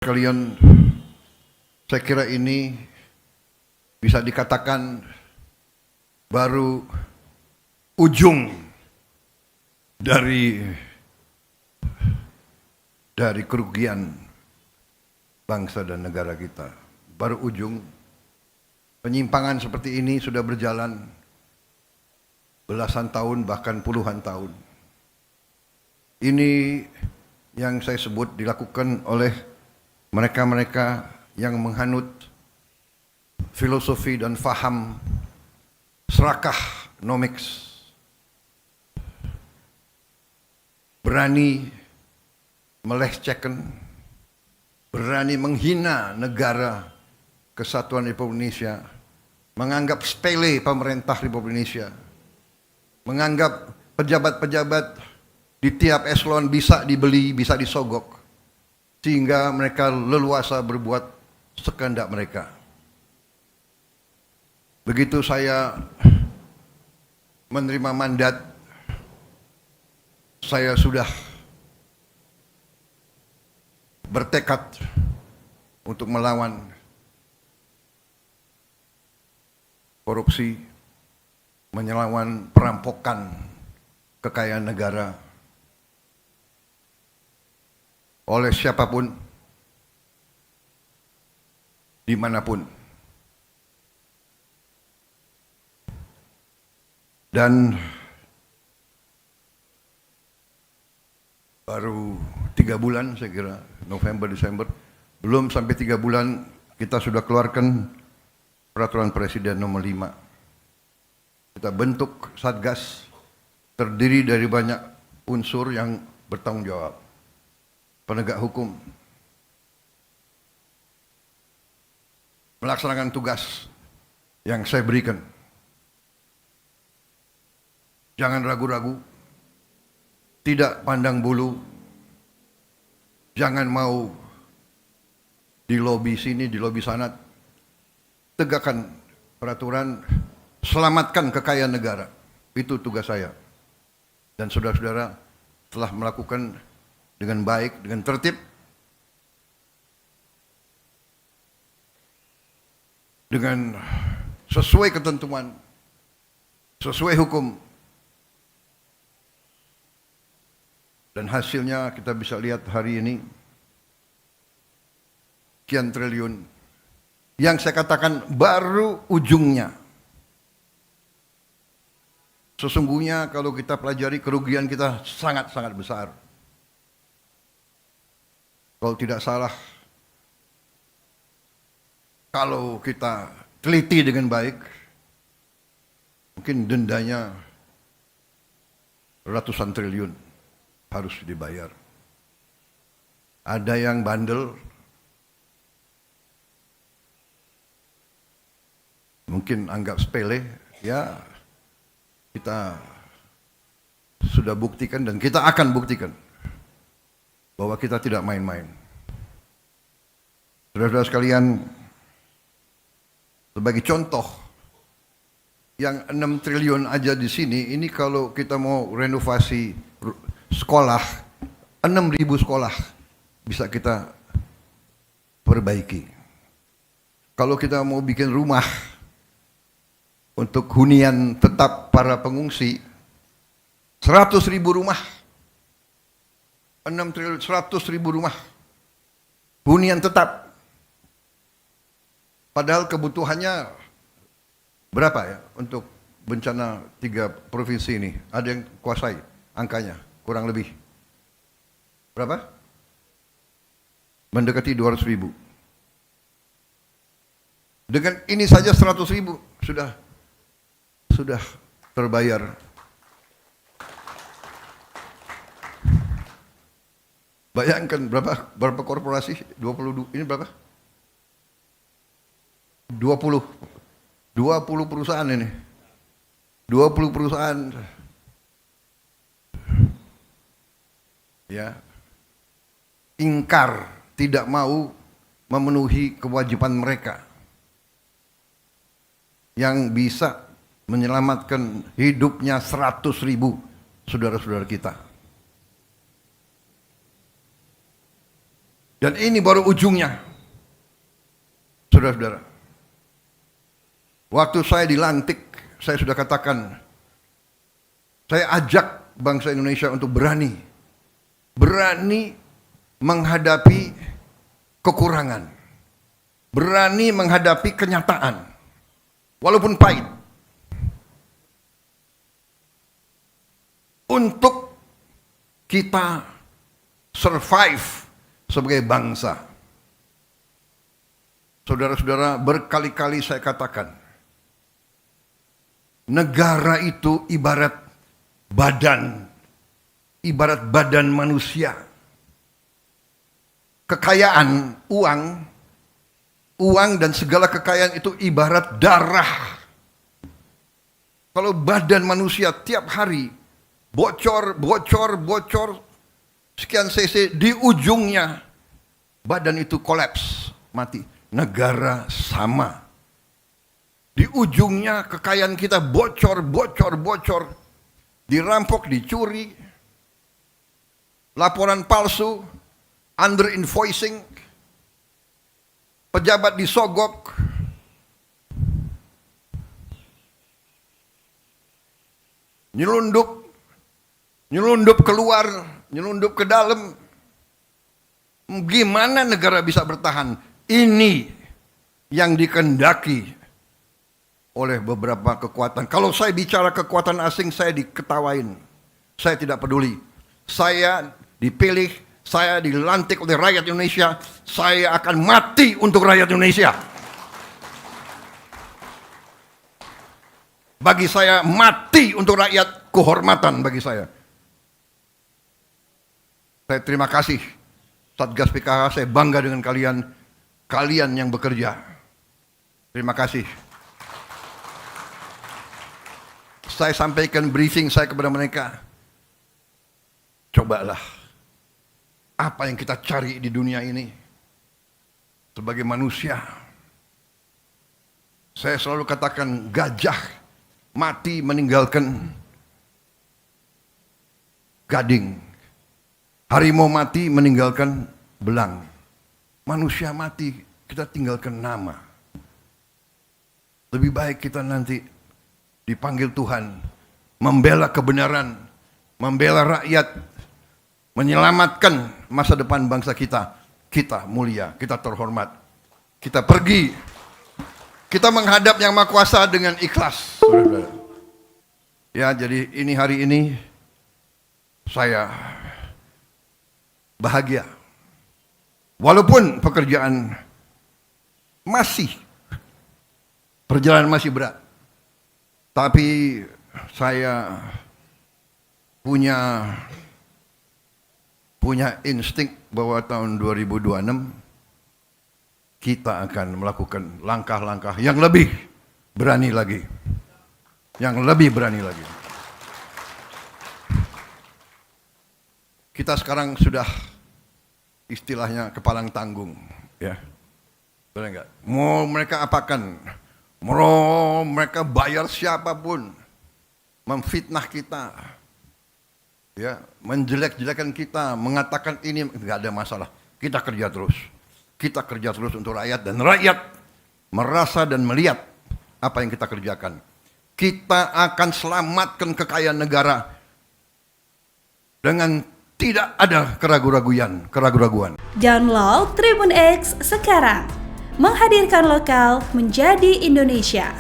Kalian, saya kira ini bisa dikatakan baru ujung dari kerugian bangsa dan negara kita. Baru ujung. Penyimpangan seperti ini sudah berjalan belasan tahun bahkan puluhan tahun. Ini yang saya sebut dilakukan oleh mereka-mereka yang menghanut filosofi dan faham serakah nomics, berani melecehkan, berani menghina negara kesatuan Republik Indonesia, menganggap sepele pemerintah Republik Indonesia, menganggap pejabat-pejabat di tiap eselon bisa dibeli, bisa disogok, sehingga mereka leluasa berbuat sekehendak mereka. Begitu saya menerima mandat, saya sudah bertekad untuk melawan korupsi, melawan perampokan kekayaan negara oleh siapapun, dimanapun. Dan baru 3 bulan saya kira, November, Desember, belum sampai 3 bulan kita sudah keluarkan peraturan Presiden nomor 5. Kita bentuk Satgas, terdiri dari banyak unsur yang bertanggung jawab. Penegak hukum, melaksanakan tugas yang saya berikan. Jangan ragu-ragu, tidak pandang bulu, jangan mau di lobi sini, di lobi sana. Tegakkan peraturan, selamatkan kekayaan negara. Itu tugas saya. Dan saudara-saudara telah melakukan dengan baik, dengan tertib, dengan sesuai ketentuan, sesuai hukum. Dan hasilnya kita bisa lihat hari ini, sekian triliun. Yang saya katakan baru ujungnya. Sesungguhnya kalau kita pelajari, kerugian kita sangat-sangat besar. Kalau tidak salah, kalau kita teliti dengan baik, mungkin dendanya ratusan triliun harus dibayar. Ada yang bandel, mungkin anggap sepele, ya kita sudah buktikan dan kita akan buktikan bahwa kita tidak main-main. Saudara-saudara sekalian, sebagai contoh, yang 6 triliun aja di sini, ini kalau kita mau renovasi sekolah, 6.000 sekolah bisa kita perbaiki. Kalau kita mau bikin rumah untuk hunian tetap para pengungsi, 100.000 rumah, 6 triliun, 100.000 rumah hunian tetap. Padahal kebutuhannya berapa ya untuk bencana 3 provinsi ini? Ada yang kuasai angkanya, kurang lebih berapa? Mendekati 200.000. Dengan ini saja 100.000 sudah terbayar. Bayangkan berapa korporasi? 22, ini berapa? 20 perusahaan ini. 20 perusahaan. Ya. Ingkar, tidak mau memenuhi kewajiban mereka yang bisa menyelamatkan hidupnya 100.000 saudara-saudara kita. Dan ini baru ujungnya. Saudara-saudara, waktu saya dilantik, saya sudah katakan, saya ajak bangsa Indonesia untuk berani menghadapi kekurangan, berani menghadapi kenyataan, walaupun pahit, untuk kita survive sebagai bangsa. Saudara-saudara, berkali-kali saya katakan, negara itu ibarat badan manusia. Kekayaan, uang dan segala kekayaan itu ibarat darah. Kalau badan manusia tiap hari bocor, sekian cc, di ujungnya badan itu kolaps, mati. Negara sama. Di ujungnya kekayaan kita bocor, dirampok, dicuri, laporan palsu, under invoicing, pejabat disogok, nyelundup keluar, nyelundup ke dalam. Gimana negara bisa bertahan? Ini yang dikehendaki oleh beberapa kekuatan. Kalau saya bicara kekuatan asing, saya diketawain. Saya tidak peduli. Saya dipilih, saya dilantik oleh rakyat Indonesia. Saya akan mati untuk rakyat Indonesia. Bagi saya, mati untuk rakyat, kehormatan bagi saya. Saya terima kasih Satgas PKK, saya bangga dengan kalian yang bekerja. Terima kasih. Saya sampaikan briefing saya kepada mereka. Cobalah, apa yang kita cari di dunia ini sebagai manusia. Saya selalu katakan, gajah mati meninggalkan gading, harimau mati meninggalkan belang. Manusia mati, kita tinggalkan nama. Lebih baik kita nanti dipanggil Tuhan, membela kebenaran, membela rakyat, menyelamatkan masa depan bangsa kita. Kita mulia, kita terhormat. Kita pergi, kita menghadap Yang Maha Kuasa dengan ikhlas. Saudara-saudara. Ya, jadi hari ini saya bahagia. Walaupun perjalanan masih berat, tapi saya punya insting bahwa tahun 2026 kita akan melakukan langkah-langkah yang lebih berani lagi. Kita sekarang sudah istilahnya kepalang tanggung, ya. Benar enggak? Mau mereka apakan? Mau mereka bayar siapapun, memfitnah kita, ya, menjelek-jelekan kita, mengatakan ini, enggak ada masalah. Kita kerja terus untuk rakyat, dan rakyat merasa dan melihat apa yang kita kerjakan. Kita akan selamatkan kekayaan negara dengan tidak ada keraguan-keraguan. Download Tribun X sekarang. Menghadirkan lokal menjadi Indonesia.